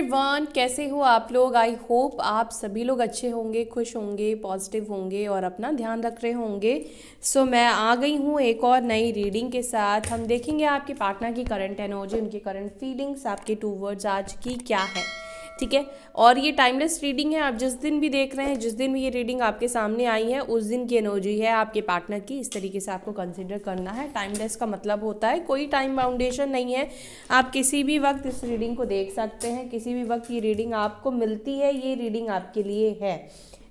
Everyone, कैसे हो आप लोग। आई होप आप सभी लोग अच्छे होंगे, खुश होंगे, पॉजिटिव होंगे और अपना ध्यान रख रहे होंगे। मैं आ गई हूँ एक और नई रीडिंग के साथ। हम देखेंगे आपके पार्टनर की करंट एनर्जी, उनकी करंट फीलिंग्स, आपके टू वर्ड्स आज की क्या है। ठीक है, और ये टाइमलेस रीडिंग है। आप जिस दिन भी देख रहे हैं, जिस दिन भी ये रीडिंग आपके सामने आई है, उस दिन की एनर्जी है आपके पार्टनर की। इस तरीके से आपको कंसिडर करना है। टाइमलेस का मतलब होता है कोई टाइम बाउंडेशन नहीं है। आप किसी भी वक्त इस रीडिंग को देख सकते हैं, किसी भी वक्त ये रीडिंग आपको मिलती है, ये रीडिंग आपके लिए है।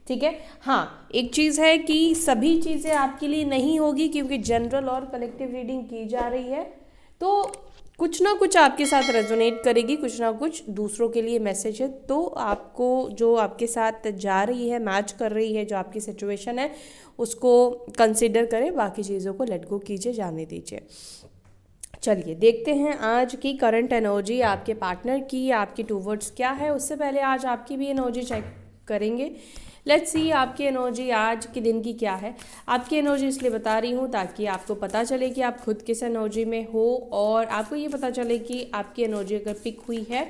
ठीक है। हाँ, एक चीज़ है कि सभी चीज़ें आपके लिए नहीं होगी, क्योंकि जनरल और कलेक्टिव रीडिंग की जा रही है, तो कुछ ना कुछ आपके साथ रेजोनेट करेगी, कुछ ना कुछ दूसरों के लिए मैसेज है। तो आपको जो आपके साथ जा रही है, मैच कर रही है, जो आपकी सिचुएशन है, उसको कंसिडर करें, बाकी चीज़ों को लेट गो कीजिए, जाने दीजिए। चलिए देखते हैं आज की करंट एनर्जी आपके पार्टनर की, आपकी टू वर्ड्स क्या है। उससे पहले आज आपकी भी एनर्जी चेक करेंगे। लेट्स सी आपकी एनर्जी आज के दिन की क्या है। आपकी एनर्जी इसलिए बता रही हूँ ताकि आपको पता चले कि आप खुद किस एनर्जी में हो, और आपको ये पता चले कि आपकी एनर्जी अगर पिक हुई है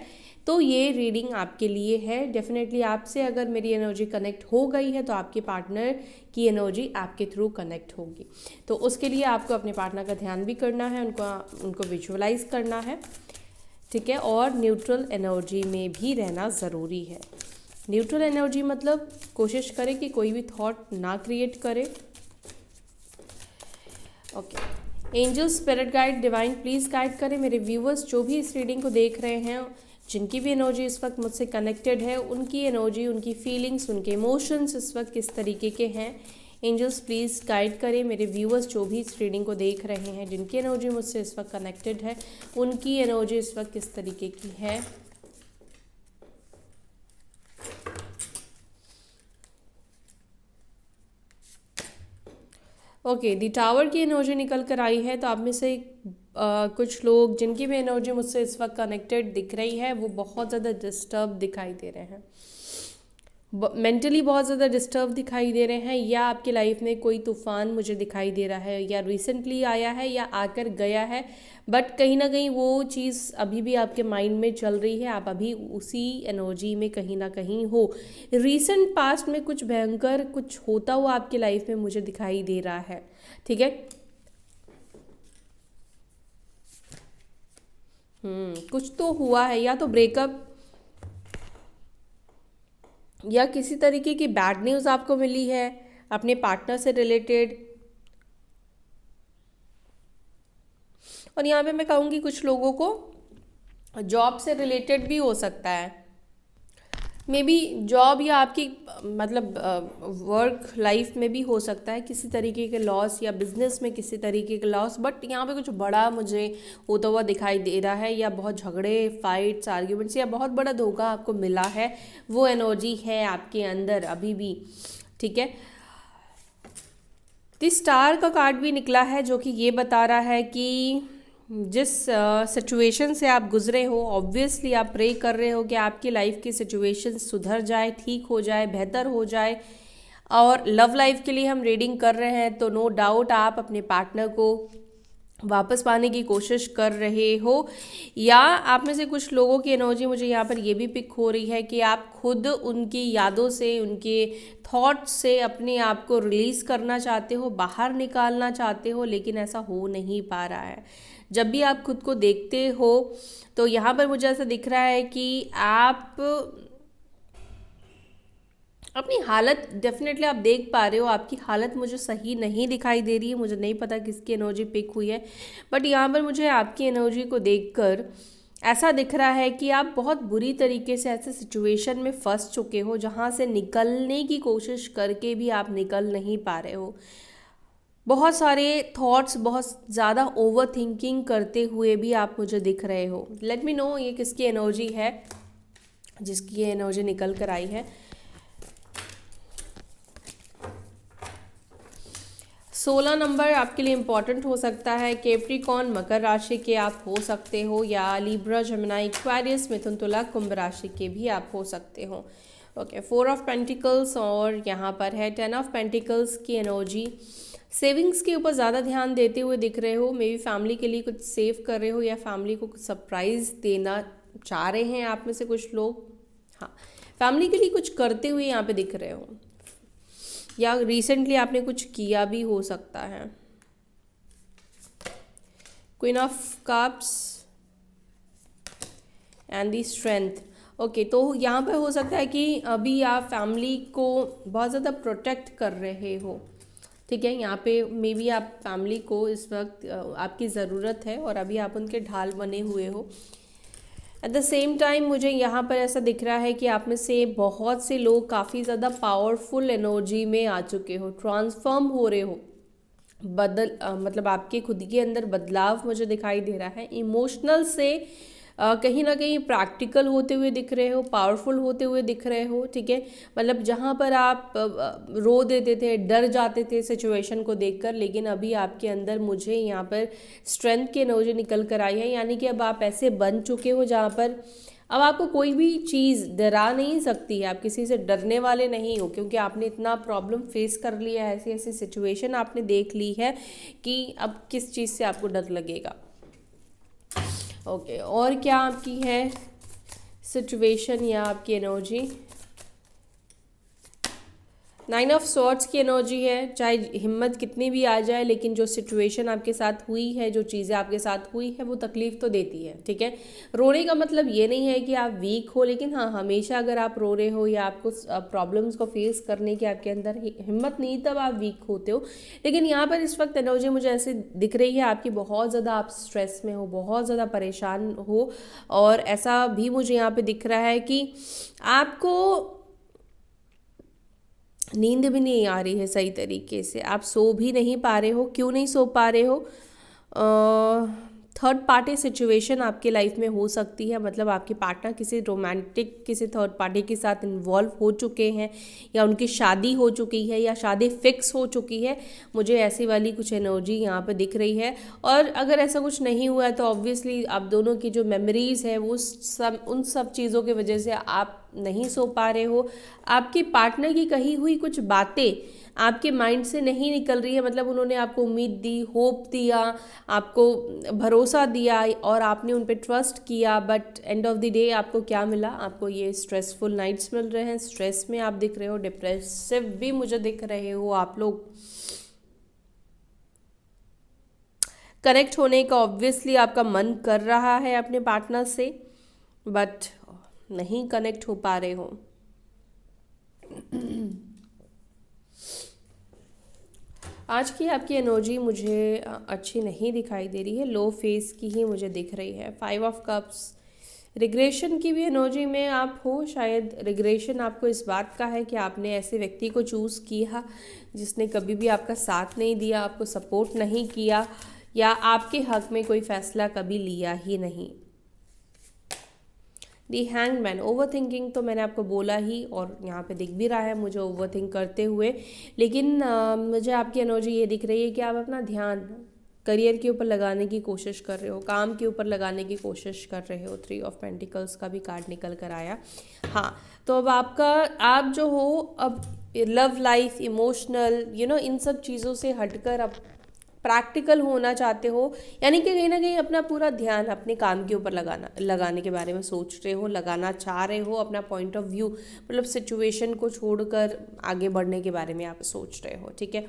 तो ये रीडिंग आपके लिए है। डेफिनेटली आपसे अगर मेरी एनर्जी कनेक्ट हो गई है तो आपके पार्टनर की एनर्जी आपके थ्रू कनेक्ट होगी। तो उसके लिए आपको अपने पार्टनर का ध्यान भी करना है, उनको विजुअलाइज करना है। ठीक है, और न्यूट्रल एनर्जी में भी रहना ज़रूरी है। न्यूट्रल एनर्जी मतलब कोशिश करें कि कोई भी थॉट ना क्रिएट करे। Okay, angel, spirit guide, divine please guide करें मेरे व्यूअर्स जो भी इस रीडिंग को देख रहे हैं, जिनकी भी एनर्जी इस वक्त मुझसे कनेक्टेड है, उनकी एनर्जी, उनकी फीलिंग्स, उनके इमोशंस इस वक्त किस तरीके के हैं। एंजल्स प्लीज़ गाइड करें मेरे व्यूअर्स जो भी इस रीडिंग को देख रहे हैं, जिनकी एनर्जी मुझसे इस वक्त कनेक्टेड है, उनकी एनर्जी इस वक्त किस तरीके की है। ओके, दी टावर की एनर्जी निकल कर आई है। तो आप में से कुछ लोग जिनकी भी एनर्जी मुझसे इस वक्त कनेक्टेड दिख रही है, वो बहुत ज़्यादा डिस्टर्ब दिखाई दे रहे हैं, मेंटली बहुत ज़्यादा डिस्टर्ब दिखाई दे रहे हैं, या आपकी लाइफ में कोई तूफ़ान मुझे दिखाई दे रहा है, या रिसेंटली आया है या आकर गया है, बट कहीं ना कहीं वो चीज़ अभी भी आपके माइंड में चल रही है। आप अभी उसी एनर्जी में कहीं ना कहीं हो। रीसेंट पास्ट में कुछ भयंकर कुछ होता हुआ आपकी लाइफ में मुझे दिखाई दे रहा है। ठीक है, कुछ तो हुआ है, या तो ब्रेकअप, या किसी तरीके की बैड न्यूज़ आपको मिली है अपने पार्टनर से रिलेटेड। और यहाँ पे मैं कहूँगी कुछ लोगों को जॉब से रिलेटेड भी हो सकता है। मे बी जॉब या आपकी मतलब वर्क लाइफ में भी हो सकता है किसी तरीके के लॉस, या बिजनेस में किसी तरीके के लॉस, बट यहाँ पे कुछ बड़ा मुझे होता हुआ दिखाई दे रहा है, या बहुत झगड़े, फाइट्स, आर्ग्यूमेंट्स, या बहुत बड़ा धोखा आपको मिला है। वो एनर्जी है आपके अंदर अभी भी। ठीक है, तो स्टार का कार्ड भी निकला है, जो कि ये बता रहा है कि जिस सिचुएशन से आप गुजरे हो, ऑब्वियसली आप प्रे कर रहे हो कि आपकी लाइफ की सिचुएशन सुधर जाए, ठीक हो जाए, बेहतर हो जाए। और लव लाइफ के लिए हम रीडिंग कर रहे हैं, तो नो डाउट आप अपने पार्टनर को वापस पाने की कोशिश कर रहे हो, या आप में से कुछ लोगों की एनर्जी मुझे यहाँ पर ये भी पिक हो रही है कि आप खुद उनकी यादों से, उनके थॉट्स से अपने आप को रिलीज़ करना चाहते हो, बाहर निकालना चाहते हो, लेकिन ऐसा हो नहीं पा रहा है। जब भी आप खुद को देखते हो तो यहाँ पर मुझे ऐसा दिख रहा है कि आप अपनी हालत, डेफिनेटली आप देख पा रहे हो, आपकी हालत मुझे सही नहीं दिखाई दे रही है। मुझे नहीं पता किसकी एनर्जी पिक हुई है, बट यहाँ पर मुझे आपकी एनर्जी को देखकर ऐसा दिख रहा है कि आप बहुत बुरी तरीके से ऐसे सिचुएशन में फंस चुके हो, जहाँ से निकलने की कोशिश करके भी आप निकल नहीं पा रहे हो। बहुत सारे थॉट्स, बहुत ज़्यादा ओवर थिंकिंग करते हुए भी आप मुझे दिख रहे हो। लेट मी नो ये किसकी एनर्जी है, जिसकी ये एनर्जी निकल कर आई है। 16 नंबर आपके लिए इम्पॉर्टेंट हो सकता है। कैप्रिकॉर्न, मकर राशि के आप हो सकते हो, या लिब्रा, जेमिनी, एक्वेरियस, मिथुन, तुला, कुंभ राशि के भी आप हो सकते हो। ओके, 4 ऑफ पेंटिकल्स, और यहाँ पर है 10 ऑफ पेंटिकल्स की एनर्जी। सेविंग्स के ऊपर ज़्यादा ध्यान देते हुए दिख रहे हो, मे बी फैमिली के लिए कुछ सेव कर रहे हो, या फैमिली को कुछ सरप्राइज़ देना चाह रहे हैं आप में से कुछ लोग। हाँ, फैमिली के लिए कुछ करते हुए यहाँ पे दिख रहे हो, या रिसेंटली आपने कुछ किया भी हो सकता है। Queen of cups and the strength. Okay, तो यहाँ पे हो सकता है कि अभी आप फैमिली को बहुत ज़्यादा प्रोटेक्ट कर रहे हो, ठीक है। यहाँ पे मे बी आप फैमिली को इस वक्त आपकी ज़रूरत है और अभी आप उनके ढाल बने हुए हो। एट द सेम टाइम मुझे यहाँ पर ऐसा दिख रहा है कि आप में से बहुत से लोग काफ़ी ज़्यादा पावरफुल एनर्जी में आ चुके हो, ट्रांसफॉर्म हो रहे हो, मतलब आपके खुद के अंदर बदलाव मुझे दिखाई दे रहा है। इमोशनल से कहीं ना कहीं प्रैक्टिकल होते हुए दिख रहे हो, पावरफुल होते हुए दिख रहे हो, ठीक है। मतलब जहाँ पर आप रो देते थे, डर जाते थे सिचुएशन को देखकर, लेकिन अभी आपके अंदर मुझे यहाँ पर स्ट्रेंथ की एनर्जी निकल कर आई है। यानी कि अब आप ऐसे बन चुके हो जहाँ पर अब आपको कोई भी चीज़ डरा नहीं सकती है, आप किसी से डरने वाले नहीं हो, क्योंकि आपने इतना प्रॉब्लम फेस कर लिया है, ऐसी ऐसी सिचुएशन आपने देख ली है कि अब किस चीज़ से आपको डर लगेगा। ओके, और क्या आपकी है सिचुएशन या आपकी एनर्जी? 9 ऑफ स्वॉर्ड्स की एनर्जी है। चाहे हिम्मत कितनी भी आ जाए, लेकिन जो सिचुएशन आपके साथ हुई है, जो चीज़ें आपके साथ हुई है, वो तकलीफ़ तो देती है, ठीक है। रोने का मतलब ये नहीं है कि आप वीक हो, लेकिन हाँ, हमेशा अगर आप रो रहे हो या आपको प्रॉब्लम्स को फेस करने की आपके अंदर हिम्मत नहीं, तब आप वीक होते हो। लेकिन यहाँ पर इस वक्त एनर्जी मुझे ऐसे दिख रही है आपकी, बहुत ज़्यादा आप स्ट्रेस में हो, बहुत ज़्यादा परेशान हो, और ऐसा भी मुझे यहाँ पर दिख रहा है कि आपको नींद भी नहीं आ रही है सही तरीके से, आप सो भी नहीं पा रहे हो। क्यों नहीं सो पा रहे हो? थर्ड पार्टी सिचुएशन आपके लाइफ में हो सकती है, मतलब आपके पार्टनर किसी रोमांटिक किसी थर्ड पार्टी के साथ इन्वॉल्व हो चुके हैं, या उनकी शादी हो चुकी है, या शादी फिक्स हो चुकी है। मुझे ऐसी वाली कुछ एनर्जी यहाँ पे दिख रही है। और अगर ऐसा कुछ नहीं हुआ है तो ऑब्वियसली आप दोनों की जो मेमोरीज है वो उन सब चीज़ों की वजह से आप नहीं सो पा रहे हो। आपके पार्टनर की कही हुई कुछ बातें आपके माइंड से नहीं निकल रही है, मतलब उन्होंने आपको उम्मीद दी, होप दिया, आपको भरोसा दिया और आपने उन पर ट्रस्ट किया, but end of the day आपको क्या मिला? आपको ये स्ट्रेसफुल नाइट्स मिल रहे हैं, स्ट्रेस में आप दिख रहे हो, डिप्रेसिव भी मुझे दिख रहे हो आप लोग। कनेक्ट होने का ऑब्वियसली आपका मन कर रहा है अपने पार्टनर से, बट नहीं कनेक्ट हो पा रहे हो। आज की आपकी एनर्जी मुझे अच्छी नहीं दिखाई दे रही है, लो फेस की ही मुझे दिख रही है। 5 ऑफ कप्स, रिग्रेशन की भी एनर्जी में आप हो। शायद रिग्रेशन आपको इस बात का है कि आपने ऐसे व्यक्ति को चूज़ किया जिसने कभी भी आपका साथ नहीं दिया, आपको सपोर्ट नहीं किया, या आपके हक में कोई फैसला कभी लिया ही नहीं। दी हैंगमैन, ओवर थिंकिंग तो मैंने आपको बोला ही, और यहाँ पे दिख भी रहा है मुझे ओवर थिंक करते हुए। लेकिन मुझे आपकी एनर्जी ये दिख रही है कि आप अपना ध्यान करियर के ऊपर लगाने की कोशिश कर रहे हो, काम के ऊपर लगाने की कोशिश कर रहे हो। 3 ऑफ पेंटिकल्स का भी कार्ड निकल कर आया। हाँ, तो अब आप जो हो, अब लव लाइफ, इमोशनल, इन सब चीज़ों से हटकर अब प्रैक्टिकल होना चाहते हो, यानी कि कहीं ना कहीं अपना पूरा ध्यान अपने काम के ऊपर लगाने के बारे में सोच रहे हो, लगाना चाह रहे हो। अपना पॉइंट ऑफ व्यू, मतलब सिचुएशन को छोड़कर आगे बढ़ने के बारे में आप सोच रहे हो, ठीक है।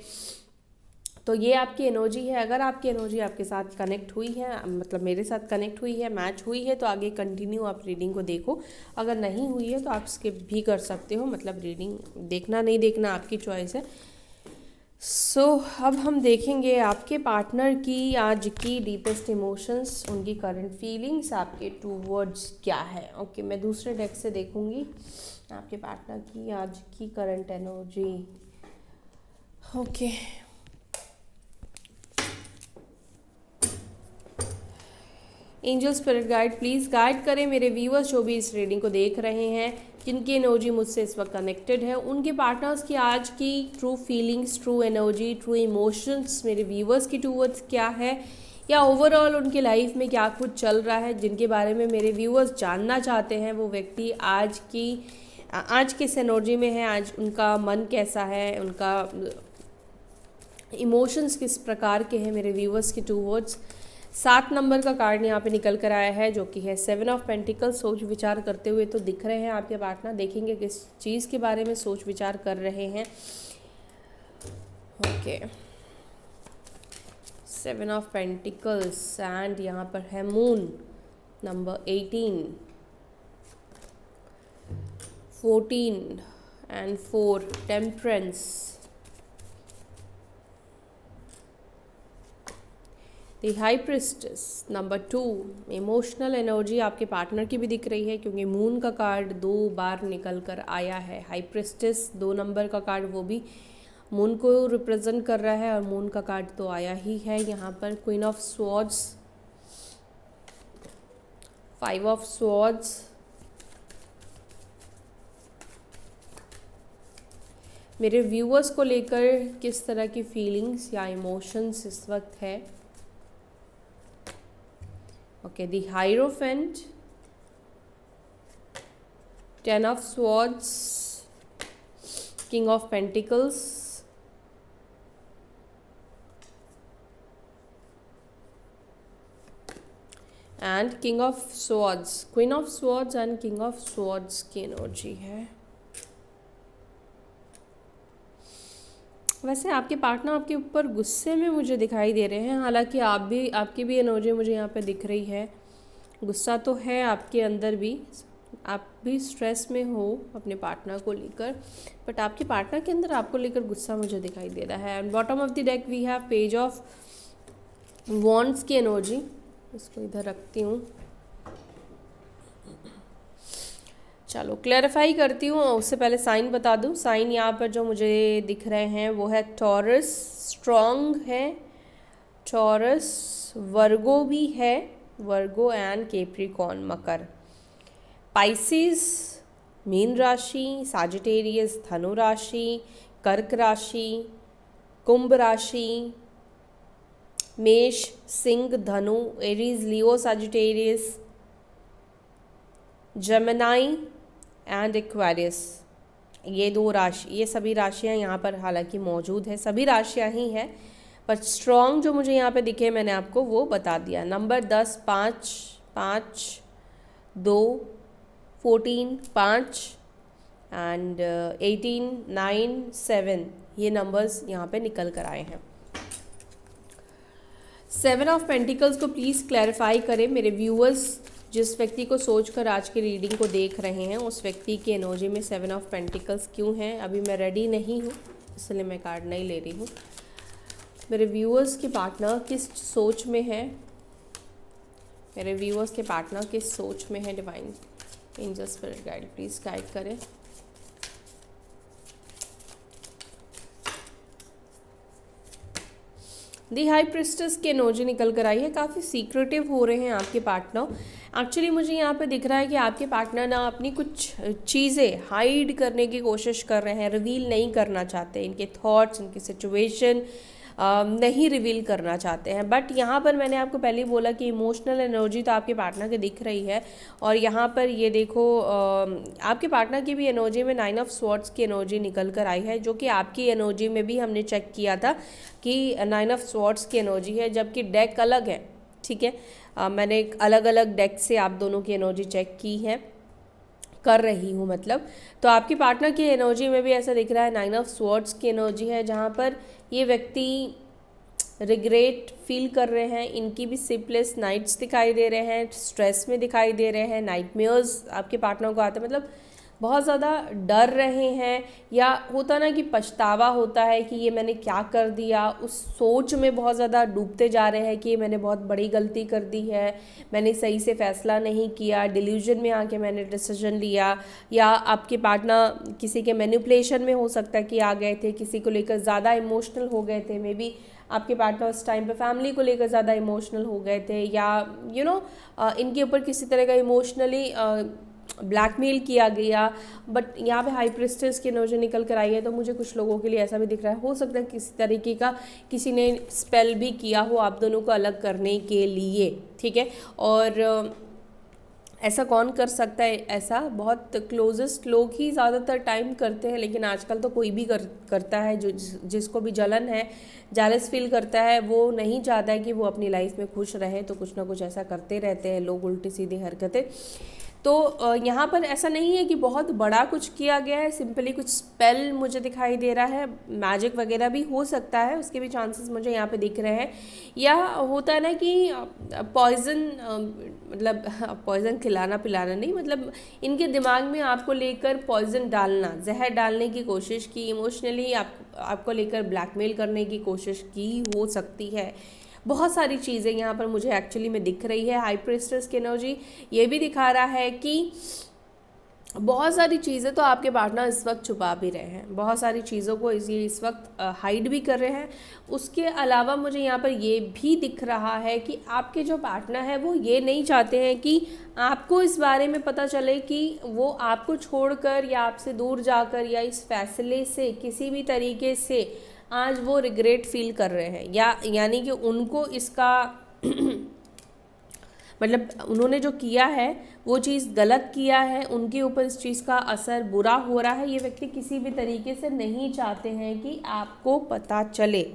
तो ये आपकी एनर्जी है। अगर आपकी एनर्जी आपके साथ कनेक्ट हुई है, मतलब मेरे साथ कनेक्ट हुई है, मैच हुई है, तो आगे कंटिन्यू आप रीडिंग को देखो। अगर नहीं हुई है तो आप स्किप भी कर सकते हो, मतलब रीडिंग देखना नहीं देखना आपकी चॉइस है। अब हम देखेंगे आपके पार्टनर की आज की डीपेस्ट इमोशंस, उनकी करंट फीलिंग्स आपके टूवर्ड्स क्या है। ओके, मैं दूसरे डेक से देखूंगी आपके पार्टनर की आज की current energy. Okay, angel spirit guide please guide करें मेरे व्यूअर्स जो भी इस रीडिंग को देख रहे हैं, जिनकी एनर्जी मुझसे इस वक्त कनेक्टेड है, उनके पार्टनर्स की आज की true feelings, true energy, true emotions मेरे व्यूअर्स की टूवर्ड्स क्या है, या ओवरऑल उनकी लाइफ में क्या कुछ चल रहा है जिनके बारे में मेरे व्यूअर्स जानना चाहते हैं। वो व्यक्ति आज किस एनर्जी में है, आज उनका मन कैसा है, उनका इमोशंस किस प्रकार के हैं मेरे व्यूअर्स के टूवर्ड्स। 7 नंबर का कार्ड यहाँ पे निकल कर आया है, जो कि है 7 ऑफ पेंटिकल्स। सोच विचार करते हुए तो दिख रहे हैं आपके पार्टनर। देखेंगे किस चीज़ के बारे में सोच विचार कर रहे हैं। ओके, 7 ऑफ पेंटिकल्स एंड यहाँ पर है moon number 18, 14 and 4 temperance, the high priestess number 2। Emotional energy आपके पार्टनर की भी दिख रही है, क्योंकि मून का कार्ड 2 बार निकल कर आया है। हाई प्रिस्टेस 2 नंबर का कार्ड, वो भी मून को रिप्रेजेंट कर रहा है, और मून का कार्ड तो आया ही है यहाँ पर। Queen of swords, 5 of swords, मेरे व्यूअर्स को लेकर किस तरह की फीलिंग्स या इमोशंस इस वक्त है। Okay, the hierophant, 10 of swords, king of pentacles, and king of swords. Queen of swords and king of swords की एनर्जी है। वैसे आपके पार्टनर आपके ऊपर गुस्से में मुझे दिखाई दे रहे हैं, हालांकि आपकी भी एनर्जी मुझे यहाँ पे दिख रही है। गुस्सा तो है आपके अंदर भी, आप भी स्ट्रेस में हो अपने पार्टनर को लेकर, बट आपके पार्टनर के अंदर आपको लेकर गुस्सा मुझे दिखाई दे रहा है। And bottom of the deck we have page of wands की एनर्जी। इसको इधर रखती हूँ, चलो क्लैरिफाई करती हूँ। उससे पहले साइन बता दूँ। साइन यहाँ पर जो मुझे दिख रहे हैं वो है टॉरस, स्ट्रॉन्ग है टॉरस, वर्गो भी है, वर्गो and Capricorn Makar, Pisces mean राशि, साजिटेरियस धनु राशि, कर्क राशि, कुंभ राशि, मेष सिंह धनु, Aries Leo Sagittarius, Gemini and Aquarius. ये 2 राशि, ये सभी राशियाँ यहाँ पर हालांकि मौजूद है, सभी राशियाँ ही हैं, पर स्ट्रॉन्ग जो मुझे यहाँ पे दिखे मैंने आपको वो बता दिया। नंबर 10, 5, 5, 2, 14, 5 एंड 18, 9, 7, ये नंबर्स यहाँ पे निकल कर आए हैं। 7 ऑफ पेंटिकल्स को प्लीज़ क्लैरिफाई करें मेरे व्यूअर्स। जिस व्यक्ति को सोचकर आज की रीडिंग को देख रहे हैं, उस व्यक्ति की एनर्जी में 7 ऑफ पेंटिकल्स क्यों है। अभी मैं रेडी नहीं हूँ, इसलिए मैं कार्ड नहीं ले रही हूँ। मेरे व्यूअर्स के पार्टनर किस सोच में है, मेरे व्यूअर्स के पार्टनर किस सोच में है। Divine angel spirit guide please guide करें। दी हाई प्रिस्टेस की एनर्जी निकल कर आई है। काफ़ी सीक्रेटिव हो रहे हैं आपके पार्टनर। एक्चुअली मुझे यहाँ पे दिख रहा है कि आपके पार्टनर ना अपनी कुछ चीज़ें हाइड करने की कोशिश कर रहे हैं, रिवील नहीं करना चाहते, इनके थॉट्स, इनकी सिचुएशन नहीं रिवील करना चाहते हैं। बट यहाँ पर मैंने आपको पहले ही बोला कि इमोशनल एनर्जी तो आपके पार्टनर के दिख रही है, और यहाँ पर ये देखो आपके पार्टनर की भी एनर्जी में 9 ऑफ स्वॉर्ड्स की एनर्जी निकल कर आई है, जो कि आपकी एनर्जी में भी हमने चेक किया था कि 9 ऑफ स्वॉर्ड्स की एनर्जी है, जबकि डेक अलग है। ठीक है, मैंने एक अलग अलग डेक से आप दोनों की एनर्जी चेक की है, कर रही हूँ मतलब। तो आपके पार्टनर की एनर्जी में भी ऐसा दिख रहा है 9 ऑफ स्वॉर्ड्स की एनर्जी है, जहाँ पर ये व्यक्ति रिग्रेट फील कर रहे हैं। इनकी भी स्लीपलेस नाइट्स दिखाई दे रहे हैं, स्ट्रेस में दिखाई दे रहे हैं, नाइटमेयर्स आपके पार्टनर को आते हैं, मतलब बहुत ज़्यादा डर रहे हैं, या होता ना कि पछतावा होता है कि ये मैंने क्या कर दिया, उस सोच में बहुत ज़्यादा डूबते जा रहे हैं कि ये मैंने बहुत बड़ी गलती कर दी है, मैंने सही से फैसला नहीं किया, डिल्यूजन में आके मैंने डिसीजन लिया, या आपके पार्टनर किसी के मैनिपुलेशन में हो सकता है कि आ गए थे, किसी को लेकर ज़्यादा इमोशनल हो गए थे। मे बी आपके पार्टनर उस टाइम पे फैमिली को लेकर ज़्यादा इमोशनल हो गए थे, या इनके ऊपर किसी तरह का इमोशनली ब्लैकमेल किया गया। बट यहाँ पे हाई प्रिस्टेस की एनर्जी निकल कर आई है, तो मुझे कुछ लोगों के लिए ऐसा भी दिख रहा है, हो सकता है किसी तरीके का किसी ने स्पेल भी किया हो आप दोनों को अलग करने के लिए। ठीक है, और ऐसा कौन कर सकता है? ऐसा बहुत क्लोजेस्ट लोग ही ज़्यादातर टाइम करते हैं, लेकिन आजकल तो कोई भी करता है। जो जिसको भी जलन है, जेलस फील करता है, वो नहीं चाहता है कि वो अपनी लाइफ में खुश रहे, तो कुछ ना कुछ ऐसा करते रहते हैं लोग, उल्टी सीधी हरकतें। तो यहाँ पर ऐसा नहीं है कि बहुत बड़ा कुछ किया गया है, सिंपली कुछ स्पेल मुझे दिखाई दे रहा है। मैजिक वगैरह भी हो सकता है, उसके भी चांसेस मुझे यहाँ पे दिख रहे हैं। या होता है ना कि पॉइजन, मतलब पॉइजन खिलाना पिलाना नहीं, मतलब इनके दिमाग में आपको लेकर पॉइजन डालना, जहर डालने की कोशिश की, इमोशनली आपको लेकर ब्लैकमेल करने की कोशिश की हो सकती है। बहुत सारी चीज़ें यहाँ पर मुझे एक्चुअली में दिख रही है। हाई प्रीस्टेस की एनर्जी ये भी दिखा रहा है कि बहुत सारी चीज़ें तो आपके पार्टनर इस वक्त छुपा भी रहे हैं, बहुत सारी चीज़ों को इस वक्त हाइड भी कर रहे हैं। उसके अलावा मुझे यहाँ पर ये भी दिख रहा है कि आपके जो पार्टनर है वो ये नहीं चाहते हैं कि आपको इस बारे में पता चले कि वो आपको छोड़कर या आपसे दूर जाकर या इस फैसले से किसी भी तरीके से आज वो रिग्रेट फील कर रहे हैं, या यानी कि उनको इसका मतलब उन्होंने जो किया है वो चीज़ गलत किया है, उनके ऊपर इस चीज़ का असर बुरा हो रहा है। ये व्यक्ति किसी भी तरीके से नहीं चाहते हैं कि आपको पता चले।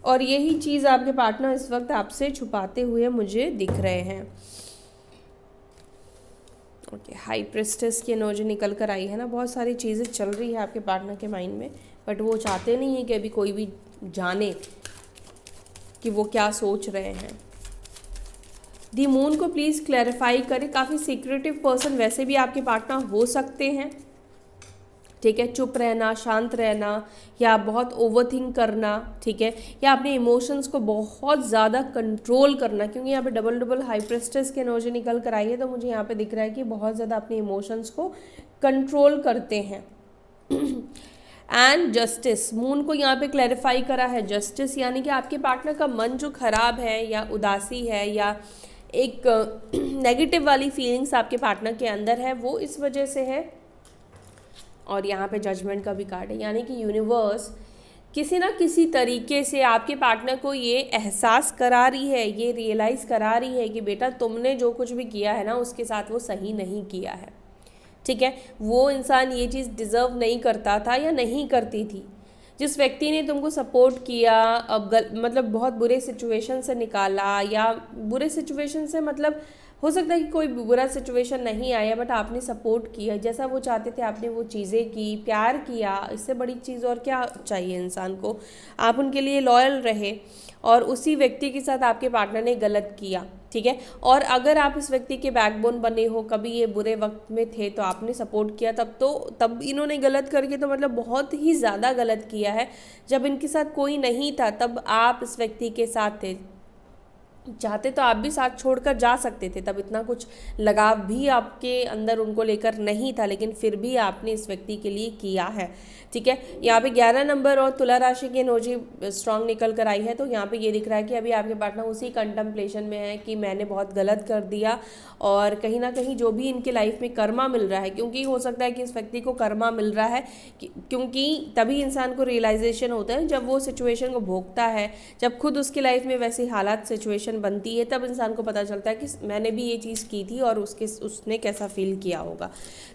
और यही चीज़ आपके पार्टनर इस वक्त आपसे छुपाते हुए मुझे दिख रहे हैं। ओके, हाई प्रेस्टेस की एनर्जी निकल कर आई है ना। बहुत सारी चीज़ें चल रही है आपके पार्टनर के माइंड में, बट वो चाहते नहीं है कि अभी कोई भी जाने कि वो क्या सोच रहे हैं। दी मून को प्लीज़ क्लैरिफाई करें। काफ़ी सीक्रेटिव पर्सन वैसे भी आपके पार्टनर हो सकते हैं, ठीक है। चुप रहना, शांत रहना, या बहुत ओवरथिंक करना, ठीक है, या अपने इमोशंस को बहुत ज़्यादा कंट्रोल करना, क्योंकि यहाँ पे डबल हाई प्रेस्टेस की एनर्जी निकल कर आई है, तो मुझे यहाँ पे दिख रहा है कि बहुत ज़्यादा अपने इमोशंस को कंट्रोल करते हैं। एंड जस्टिस, मून को यहाँ पे क्लैरिफाई करा है जस्टिस, यानी कि आपके पार्टनर का मन जो खराब है या उदासी है या एक नेगेटिव वाली फीलिंग्स आपके पार्टनर के अंदर है, वो इस वजह से है। और यहाँ पे जजमेंट का भी कार्ड है, यानी कि यूनिवर्स किसी ना किसी तरीके से आपके पार्टनर को ये एहसास करा रही है, ये रियलाइज़ करा रही है कि बेटा तुमने जो कुछ भी किया है ना उसके साथ वो सही नहीं किया है, ठीक है। वो इंसान ये चीज़ डिज़र्व नहीं करता था या नहीं करती थी। जिस व्यक्ति ने तुमको सपोर्ट किया, अब मतलब बहुत बुरे सिचुएशन से निकाला, या बुरे सिचुएशन से मतलब हो सकता है कि कोई बुरा सिचुएशन नहीं आया, बट आपने सपोर्ट किया, जैसा वो चाहते थे आपने वो चीज़ें की, प्यार किया। इससे बड़ी चीज़ और क्या चाहिए इंसान को। आप उनके लिए लॉयल रहे, और उसी व्यक्ति के साथ आपके पार्टनर ने गलत किया, ठीक है। और अगर आप इस व्यक्ति के बैकबोन बने हो, कभी ये बुरे वक्त में थे तो आपने सपोर्ट किया, तब इन्होंने गलत करके तो मतलब बहुत ही ज़्यादा गलत किया है। जब इनके साथ कोई नहीं था तब आप इस व्यक्ति के साथ थे, चाहते तो आप भी साथ छोड़कर जा सकते थे, तब इतना कुछ लगाव भी आपके अंदर उनको लेकर नहीं था, लेकिन फिर भी आपने इस व्यक्ति के लिए किया है, ठीक है। यहाँ पे 11 नंबर और तुला राशि की एनर्जी स्ट्रांग निकल कर आई है, तो यहाँ पे ये दिख रहा है कि अभी आपके पार्टनर उसी कंटम्पलेशन में है कि मैंने बहुत गलत कर दिया, और कहीं ना कहीं जो भी इनके लाइफ में कर्मा मिल रहा है, क्योंकि हो सकता है कि इस व्यक्ति को कर्मा मिल रहा है, क्योंकि तभी इंसान को रियलाइजेशन होता है जब वो सिचुएशन को भोगता है, जब खुद उसकी लाइफ में वैसी हालात सिचुएशन बनती है, तब इंसान को पता चलता है कि मैंने भी ये चीज़ की थी और उसने कैसा फील किया होगा।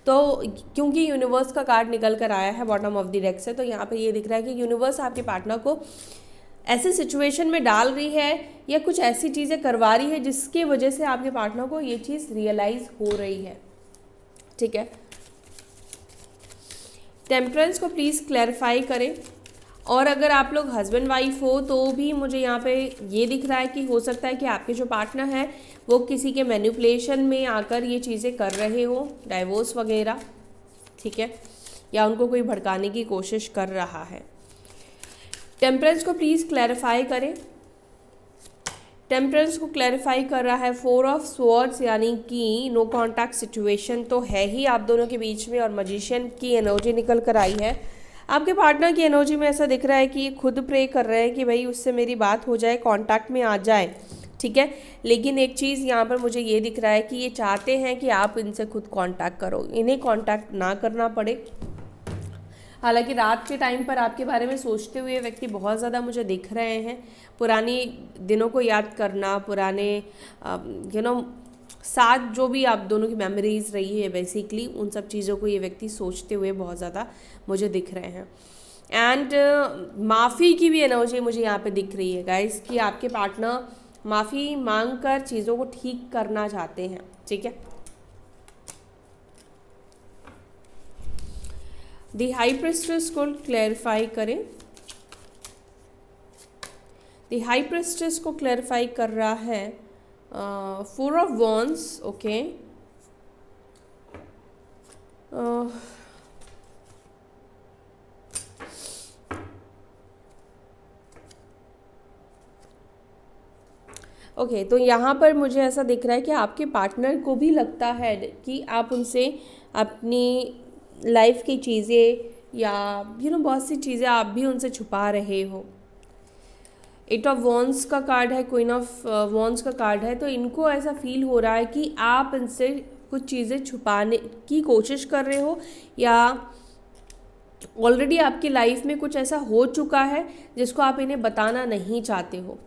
तो क्योंकि यूनिवर्स का कार्ड निकल कर आया है बॉटम ऑफ द डेक से, तो यहाँ पे ये दिख रहा है कि यूनिवर्स आपके पार्टनर को ऐसे सिचुएशन में डाल रही है या कुछ ऐसी चीज़ें करवा रही है जिसकी वजह से आपके पार्टनर को ये चीज़ रियलाइज हो रही है, ठीक है। टेम्परेंस को प्लीज़ क्लैरिफाई करें। और अगर आप लोग हस्बैंड वाइफ हो तो भी मुझे यहाँ पे ये दिख रहा है कि हो सकता है कि आपके जो पार्टनर है वो किसी के मैनिपुलेशन में आकर ये चीज़ें कर रहे हो, डाइवोर्स वगैरह, ठीक है, या उनको कोई भड़काने की कोशिश कर रहा है। टेम्परेंस को प्लीज़ क्लैरिफाई करें। टेम्परेंस को क्लैरिफाई कर रहा है 4 ऑफ स्वॉर्ड्स, यानी कि नो कॉन्टैक्ट सिचुएशन तो है ही आप दोनों के बीच में, और मजिशियन की एनर्जी निकल कर आई है। आपके पार्टनर की एनर्जी में ऐसा दिख रहा है कि ये खुद प्रे कर रहे हैं कि भाई उससे मेरी बात हो जाए, कांटेक्ट में आ जाए, ठीक है। लेकिन एक चीज़ यहाँ पर मुझे ये दिख रहा है कि ये चाहते हैं कि आप इनसे खुद कांटेक्ट करो, इन्हें कांटेक्ट ना करना पड़े। हालांकि रात के टाइम पर आपके बारे में सोचते हुए व्यक्ति बहुत ज़्यादा मुझे दिख रहे हैं। पुरानी दिनों को याद करना, पुराने साथ जो भी आप दोनों की मेमोरीज रही है बेसिकली, उन सब चीज़ों को ये व्यक्ति सोचते हुए बहुत ज़्यादा मुझे दिख रहे हैं। एंड माफ़ी की भी एनर्जी मुझे यहाँ पे दिख रही है गाइस, कि आपके पार्टनर माफ़ी मांग कर चीज़ों को ठीक करना चाहते हैं। ठीक है, द हाई प्रेस्टेस को क्लैरिफाई करें। द हाई प्रेस्टेस को क्लैरिफाई कर रहा है 4 ऑफ वॉन्ड्स। ओके, ओके, तो यहाँ पर मुझे ऐसा दिख रहा है कि आपके पार्टनर को भी लगता है कि आप उनसे अपनी लाइफ की चीज़ें या बहुत सी चीज़ें आप भी उनसे छुपा रहे हो। 8 ऑफ वॉन्ड्स का कार्ड है, क्वीन ऑफ वॉन्ड्स का कार्ड है। तो इनको ऐसा फील हो रहा है कि आप इनसे कुछ चीज़ें छुपाने की कोशिश कर रहे हो, या ऑलरेडी आपकी लाइफ में कुछ ऐसा हो चुका है जिसको आप इन्हें बताना नहीं चाहते हो।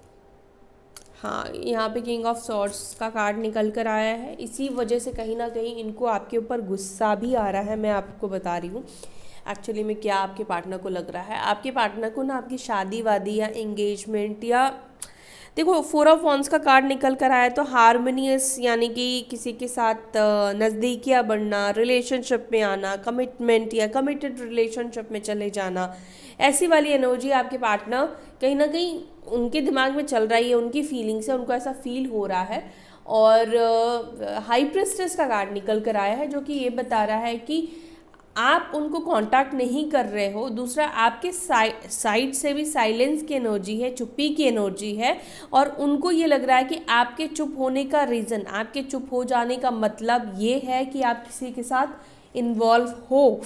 हाँ, यहाँ पे किंग ऑफ सॉर्ड्स का कार्ड निकल कर आया है। इसी वजह से कहीं ना कहीं इनको आपके ऊपर गुस्सा भी आ रहा है। मैं आपको बता रही हूँ एक्चुअली में क्या आपके पार्टनर को लग रहा है। आपके पार्टनर को ना आपकी शादी वादी या एंगेजमेंट, या देखो 4 ऑफ वॉन्ड्स का कार्ड निकल कर आया, तो हारमोनियस यानी कि किसी के साथ नज़दीकियाँ बढ़ना, रिलेशनशिप में आना, कमिटमेंट या कमिटेड रिलेशनशिप में चले जाना, ऐसी वाली एनर्जी आपके पार्टनर कहीं ना कहीं उनके दिमाग में चल रही है, उनकी फीलिंग्स है, उनको ऐसा फील हो रहा है। और हाई प्रेस्टेस का कार्ड निकल कर आया है, जो कि ये बता रहा है कि आप उनको कांटेक्ट नहीं कर रहे हो। दूसरा, आपके साइड से भी साइलेंस की एनर्जी है, चुप्पी की एनर्जी है, और उनको ये लग रहा है कि आपके चुप होने का रीज़न, आपके चुप हो जाने का मतलब ये है कि आप किसी के साथ इन्वॉल्व हो।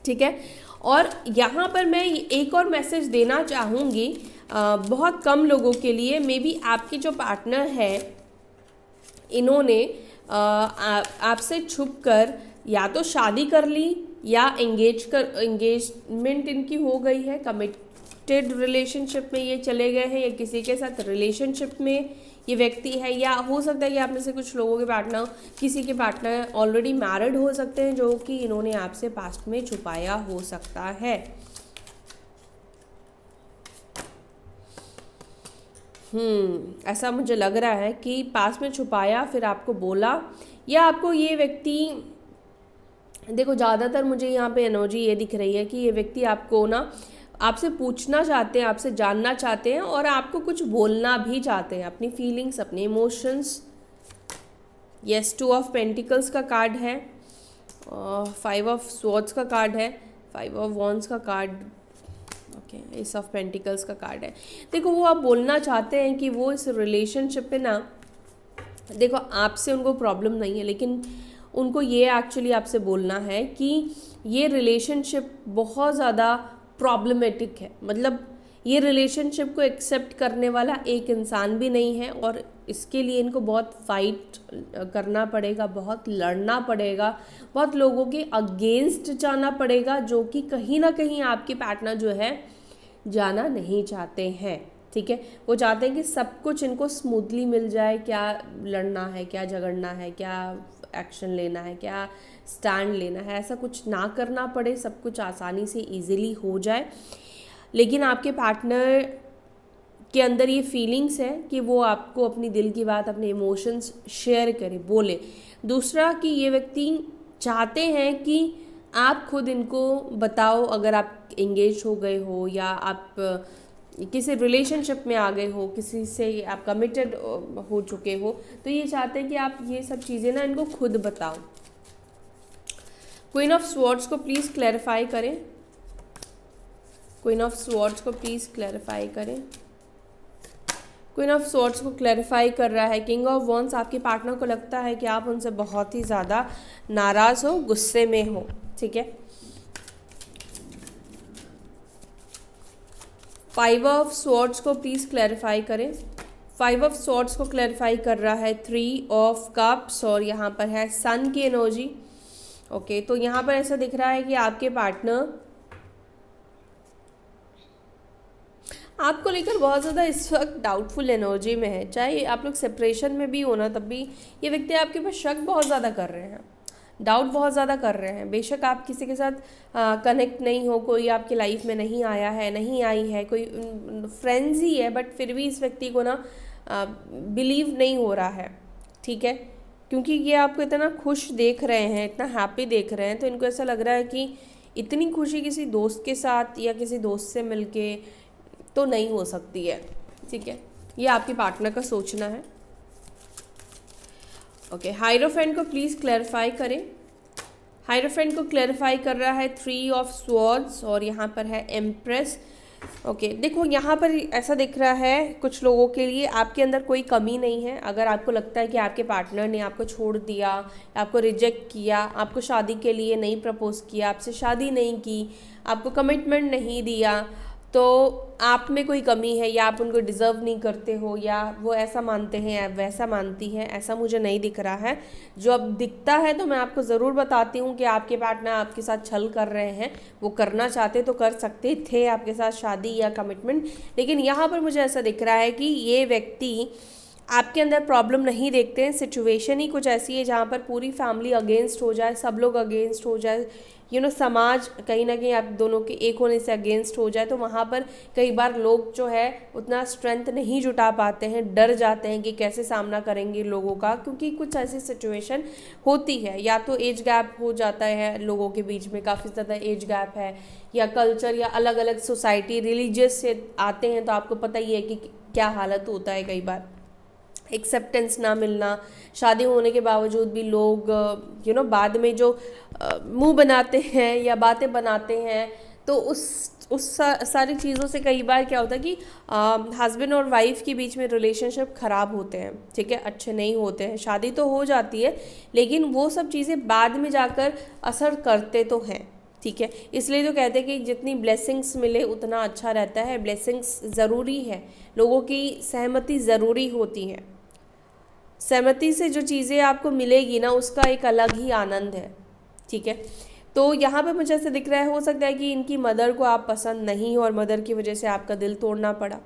ठीक है, और यहाँ पर मैं एक और मैसेज देना चाहूँगी बहुत कम लोगों के लिए। मे बी आपके जो पार्टनर है, इन्होंने आपसे छुप कर या तो शादी कर ली या एंगेजमेंट इनकी हो गई है, कमिटेड रिलेशनशिप में ये चले गए हैं, या किसी के साथ रिलेशनशिप में ये व्यक्ति है, या हो सकता है कि आप में से कुछ लोगों के पार्टनर, किसी के पार्टनर ऑलरेडी मैरिड हो सकते हैं, जो कि इन्होंने आपसे पास्ट में छुपाया हो सकता है। ऐसा मुझे लग रहा है कि पास में छुपाया, फिर आपको बोला, या आपको ये व्यक्ति, देखो ज़्यादातर मुझे यहाँ पे एनर्जी ये दिख रही है कि ये व्यक्ति आपको ना आपसे पूछना चाहते हैं, आपसे जानना चाहते हैं, और आपको कुछ बोलना भी चाहते हैं, अपनी फीलिंग्स, अपने इमोशंस। यस, 2 ऑफ पेंटिकल्स का कार्ड है, 5 ऑफ स्वॉर्ड्स का कार्ड है, 5 ऑफ वॉन्ड्स का card, okay, S of pentacles का कार्ड है। देखो, वो आप बोलना चाहते हैं कि वो इस रिलेशनशिप पे ना, देखो आपसे उनको प्रॉब्लम नहीं है, लेकिन उनको ये एक्चुअली आपसे बोलना है कि ये रिलेशनशिप बहुत ज़्यादा प्रॉब्लमेटिक है। मतलब ये रिलेशनशिप को एक्सेप्ट करने वाला एक इंसान भी नहीं है, और इसके लिए इनको बहुत फाइट करना पड़ेगा, बहुत लड़ना पड़ेगा, बहुत लोगों के अगेंस्ट जाना पड़ेगा, जो कि कहीं ना कहीं आपके पार्टनर जो है जाना नहीं चाहते हैं। ठीक है, वो चाहते हैं कि सब कुछ इनको स्मूथली मिल जाए, क्या लड़ना है, क्या झगड़ना है, क्या एक्शन लेना है, क्या स्टैंड लेना है, ऐसा कुछ ना करना पड़े, सब कुछ आसानी से इजीली हो जाए। लेकिन आपके पार्टनर के अंदर ये फीलिंग्स है कि वो आपको अपनी दिल की बात, अपने इमोशंस शेयर करे, बोले। दूसरा कि ये व्यक्ति चाहते हैं कि आप खुद इनको बताओ, अगर आप एंगेज हो गए हो या आप किसी रिलेशनशिप में आ गए हो, किसी से आप कमिटेड हो चुके हो, तो ये चाहते हैं कि आप ये सब चीज़ें ना इनको खुद बताओ। क्वीन ऑफ स्वॉर्ड्स को प्लीज़ क्लैरिफाई करें। क्वीन ऑफ स्वॉर्ड्स को प्लीज़ क्लैरिफाई करें। क्वीन ऑफ स्वॉर्ड्स को क्लैरिफाई कर रहा है किंग ऑफ वॉन्ड्स। आपके पार्टनर को लगता है कि आप उनसे बहुत ही ज़्यादा नाराज़ हो, गुस्से में हो। ठीक है, 5 ऑफ स्वॉर्ड्स को प्लीज़ क्लैरिफाई करें। 5 ऑफ स्वॉर्ड्स को क्लैरिफाई कर रहा है 3 ऑफ कप्स, और यहाँ पर है सन की एनर्जी। ओके, तो यहाँ पर ऐसा दिख रहा है कि आपके पार्टनर आपको लेकर बहुत ज़्यादा इस वक्त डाउटफुल एनर्जी में है। चाहे आप लोग सेपरेशन में भी हो ना, तब भी ये व्यक्ति आपके ऊपर शक बहुत ज़्यादा कर रहे हैं, डाउट बहुत ज़्यादा कर रहे हैं। बेशक आप किसी के साथ कनेक्ट नहीं हो, कोई आपकी लाइफ में नहीं आया है, नहीं आई है, कोई फ्रेंड्स ही है, बट फिर भी इस व्यक्ति को ना बिलीव नहीं हो रहा है, ठीक है, क्योंकि ये आपको इतना खुश देख रहे हैं, इतना हैप्पी देख रहे हैं, तो इनको ऐसा लग रहा है कि इतनी खुशी किसी दोस्त के साथ या किसी दोस्त से मिलके तो नहीं हो सकती है, ठीक है। ये आपके पार्टनर का सोचना है। ओके, हायरोफेंट को प्लीज़ क्लैरिफाई करें। हायरोफेंट को क्लैरिफाई कर रहा है 3 ऑफ स्वॉर्ड्स और यहाँ पर है एम्प्रेस। ओके, देखो यहाँ पर ऐसा दिख रहा है कुछ लोगों के लिए आपके अंदर कोई कमी नहीं है। अगर आपको लगता है कि आपके पार्टनर ने आपको छोड़ दिया, आपको रिजेक्ट किया, आपको शादी के लिए नहीं प्रपोज किया, आपसे शादी नहीं की, आपको कमिटमेंट नहीं दिया, तो आप में कोई कमी है या आप उनको डिज़र्व नहीं करते हो या वो ऐसा मानते हैं या वैसा मानती है, ऐसा मुझे नहीं दिख रहा है। जो अब दिखता है तो मैं आपको ज़रूर बताती हूँ कि आपके पार्टनर आपके साथ छल कर रहे हैं। वो करना चाहते तो कर सकते थे आपके साथ शादी या कमिटमेंट, लेकिन यहाँ पर मुझे ऐसा दिख रहा है कि ये व्यक्ति आपके अंदर प्रॉब्लम नहीं देखते हैं। सिचुएशन ही कुछ ऐसी है जहाँ पर पूरी फैमिली अगेंस्ट हो जाए, सब लोग अगेंस्ट हो जाए, समाज कहीं ना कहीं आप दोनों के एक होने से अगेंस्ट हो जाए, तो वहाँ पर कई बार लोग जो है उतना स्ट्रेंथ नहीं जुटा पाते हैं, डर जाते हैं कि कैसे सामना करेंगे लोगों का, क्योंकि कुछ ऐसी सिचुएशन होती है। या तो एज गैप हो जाता है लोगों के बीच में, काफ़ी ज़्यादा एज गैप है, या कल्चर या अलग अलग सोसाइटी रिलीजियस से आते हैं, तो आपको पता ही है कि क्या हालत होता है। कई बार एक्सेप्टेंस ना मिलना, शादी होने के बावजूद भी लोग बाद में जो मुंह बनाते हैं या बातें बनाते हैं, तो उस सारी चीज़ों से कई बार क्या होता है कि हस्बैंड और वाइफ के बीच में रिलेशनशिप ख़राब होते हैं, ठीक है, अच्छे नहीं होते हैं। शादी तो हो जाती है लेकिन वो सब चीज़ें बाद में जाकर असर करते तो हैं, ठीक है। इसलिए तो कहते हैं कि जितनी ब्लेसिंग्स मिले उतना अच्छा रहता है। ब्लेसिंग्स ज़रूरी है, लोगों की सहमति ज़रूरी होती है। सहमति से जो चीज़ें आपको मिलेगी ना, उसका एक अलग ही आनंद है, ठीक है। तो यहाँ पे मुझे ऐसे दिख रहा है, हो सकता है कि इनकी मदर को आप पसंद नहीं हो और मदर की वजह से आपका दिल तोड़ना पड़ा,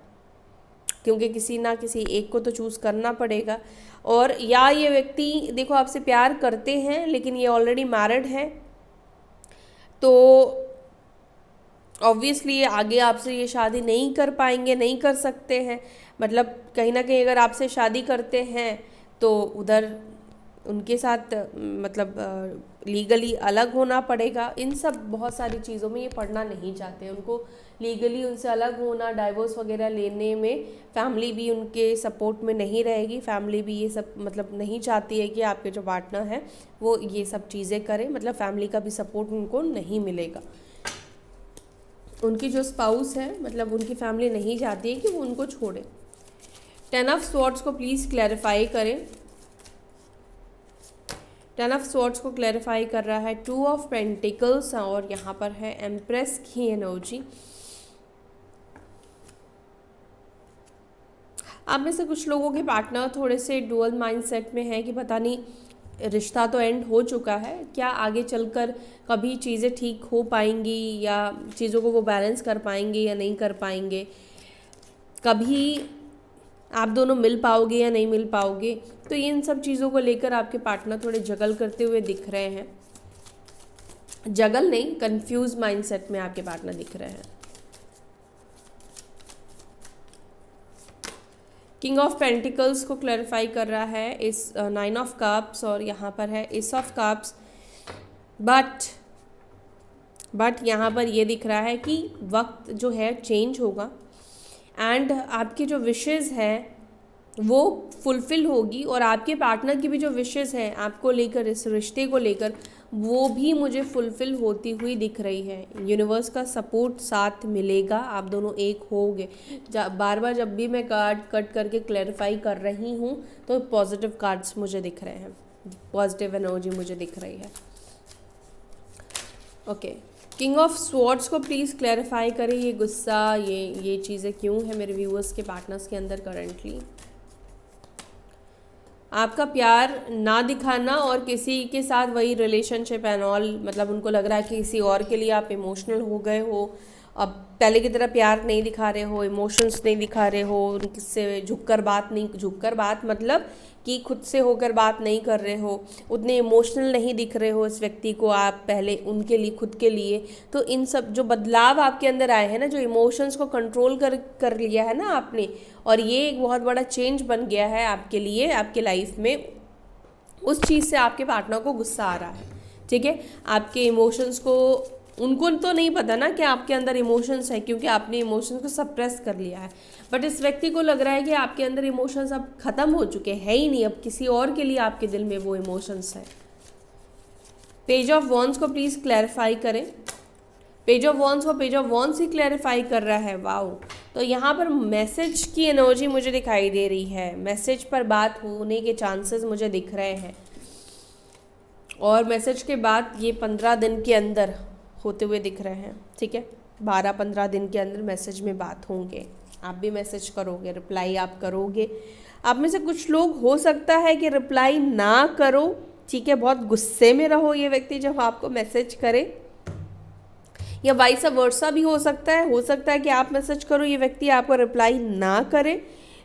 क्योंकि किसी ना किसी एक को तो चूज़ करना पड़ेगा। और या ये व्यक्ति देखो आपसे प्यार करते हैं लेकिन ये ऑलरेडी मैरिड है, तो ऑब्वियसली ये आगे आपसे ये शादी नहीं कर पाएंगे, नहीं कर सकते हैं। मतलब कहीं ना कहीं अगर आपसे शादी करते हैं तो उधर उनके साथ लीगली अलग होना पड़ेगा। इन सब बहुत सारी चीज़ों में ये पढ़ना नहीं चाहते। उनको लीगली उनसे अलग होना, डाइवोर्स वगैरह लेने में फैमिली भी उनके सपोर्ट में नहीं रहेगी। फैमिली भी ये सब नहीं चाहती है कि आपके जो पार्टनर है वो ये सब चीज़ें करें, फैमिली का भी सपोर्ट उनको नहीं मिलेगा। उनकी जो स्पाउस है उनकी फैमिली नहीं चाहती है कि वो उनको छोड़े। 10 ऑफ स्वॉर्ड्स को प्लीज़ क्लैरिफाई करें। 10 ऑफ स्वॉर्ड्स को क्लैरिफाई कर रहा है 2 ऑफ पेंटिकल्स और यहाँ पर है एम्प्रेस की एनर्जी। आप में से कुछ लोगों के पार्टनर थोड़े से डुअल माइंडसेट में है कि पता नहीं रिश्ता तो एंड हो चुका है, क्या आगे चलकर कभी चीज़ें ठीक हो पाएंगी या चीज़ों को वो बैलेंस कर पाएंगे या नहीं कर पाएंगे, कभी आप दोनों मिल पाओगे या नहीं मिल पाओगे। तो इन सब चीज़ों को लेकर आपके पार्टनर थोड़े जगल करते हुए दिख रहे हैं। जगल नहीं, कंफ्यूज माइंडसेट में आपके पार्टनर दिख रहे हैं। किंग ऑफ पेंटिकल्स को क्लैरिफाई कर रहा है इस 9 ऑफ कप्स और यहाँ पर है एस ऑफ कप्स। बट यहाँ पर ये दिख रहा है कि वक्त जो है चेंज होगा एंड आपकी जो विशेज़ है वो फुलफ़िल होगी और आपके पार्टनर की भी जो विशेज़ हैं आपको लेकर, इस रिश्ते को लेकर, वो भी मुझे फुलफ़िल होती हुई दिख रही है। यूनिवर्स का सपोर्ट साथ मिलेगा, आप दोनों एक होगे। बार बार जब भी मैं कार्ड कट करके क्लैरिफाई कर रही हूँ तो पॉजिटिव कार्ड्स मुझे दिख रहे हैं, पॉजिटिव एनर्जी मुझे दिख रही है। ओके, किंग ऑफ स्वॉर्ड्स को प्लीज़ क्लैरिफाई करें। ये गुस्सा, ये चीज़ें क्यों है मेरे व्यूअर्स के पार्टनर्स के अंदर करेंटली। आपका प्यार ना दिखाना और किसी के साथ वही रिलेशनशिप एंड ऑल, मतलब उनको लग रहा है कि किसी और के लिए आप इमोशनल हो गए हो, अब पहले की तरह प्यार नहीं दिखा रहे हो, इमोशंस नहीं दिखा रहे हो, उनसे झुककर बात नहीं, झुककर बात मतलब कि खुद से होकर बात नहीं कर रहे हो, उतने इमोशनल नहीं दिख रहे हो इस व्यक्ति को आप पहले उनके लिए, खुद के लिए। तो इन सब जो बदलाव आपके अंदर आए हैं ना, जो इमोशंस को कंट्रोल कर लिया है ना आपने, और ये एक बहुत बड़ा चेंज बन गया है आपके लिए, आपके लाइफ में, उस चीज़ से आपके पार्टनर को गुस्सा आ रहा है। ठीक है, आपके इमोशंस को, उनको तो नहीं पता ना कि आपके अंदर इमोशंस है, क्योंकि आपने इमोशंस को सप्रेस कर लिया है, बट इस व्यक्ति को लग रहा है कि आपके अंदर इमोशंस अब ख़त्म हो चुके हैं ही नहीं, अब किसी और के लिए आपके दिल में वो इमोशंस है। पेज ऑफ वॉन्ड्स को प्लीज़ क्लैरिफाई करें। पेज ऑफ वॉन्ड्स को page of wands he clarify कर रहा है। वाओ, तो यहाँ पर मैसेज की एनर्जी मुझे दिखाई दे रही है, मैसेज पर बात होने के चांसेस मुझे दिख रहे हैं, और मैसेज के बाद ये 15 दिन के अंदर होते हुए दिख रहे हैं। ठीक है, 12-15 दिन के अंदर मैसेज में बात होंगे, आप भी मैसेज करोगे, रिप्लाई आप करोगे। आप में से कुछ लोग हो सकता है कि रिप्लाई ना करो, ठीक है, बहुत गुस्से में रहो ये व्यक्ति जब आपको मैसेज करे, या वाइस वर्सा भी हो सकता है कि आप मैसेज करो, ये व्यक्ति आपको रिप्लाई ना करे,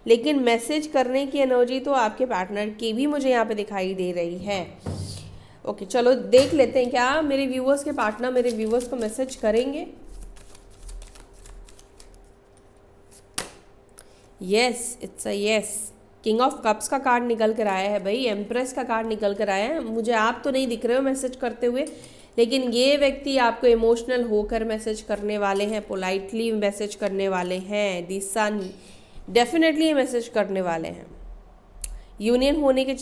लेकिन मैसेज करने की एनर्जी तो आपके पार्टनर की भी मुझे यहाँ पे दिखाई दे रही है। ओके, चलो देख लेते हैं क्या मेरे व्यूवर्स के पार्टनर मेरे व्यूवर्स को मैसेज करेंगे। Yes, it's a yes. King of cups का कार्ड निकल कर आया है भाई, एम्प्रेस का कार्ड निकल कर आया है। मुझे आप तो नहीं दिख रहे हो मैसेज करते हुए, लेकिन ये व्यक्ति आपको इमोशनल होकर मैसेज करने वाले हैं, पोलाइटली मैसेज करने वाले हैं, दिशा डेफिनेटली मैसेज करने वाले हैं। यूनियन होने की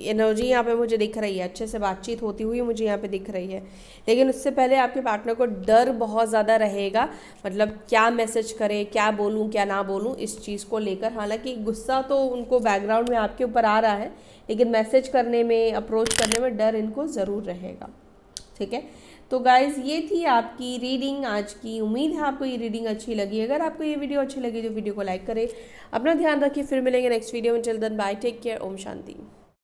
एनर्जी यहाँ पे मुझे दिख रही है, अच्छे से बातचीत होती हुई मुझे यहाँ पे दिख रही है, लेकिन उससे पहले आपके पार्टनर को डर बहुत ज़्यादा रहेगा, मतलब क्या मैसेज करें, क्या बोलूँ क्या ना बोलूँ, इस चीज़ को लेकर। हालांकि गुस्सा तो उनको बैकग्राउंड में आपके ऊपर आ रहा है, लेकिन मैसेज करने में, अप्रोच करने में डर इनको ज़रूर रहेगा। ठीक है, तो गाइज़ ये थी आपकी रीडिंग आज की। उम्मीद है आपको ये रीडिंग अच्छी लगी। अगर आपको ये वीडियो अच्छी लगी तो वीडियो को लाइक करें, अपना ध्यान रखिए, फिर मिलेंगे नेक्स्ट वीडियो में। Till then bye, take care, ओम शांति।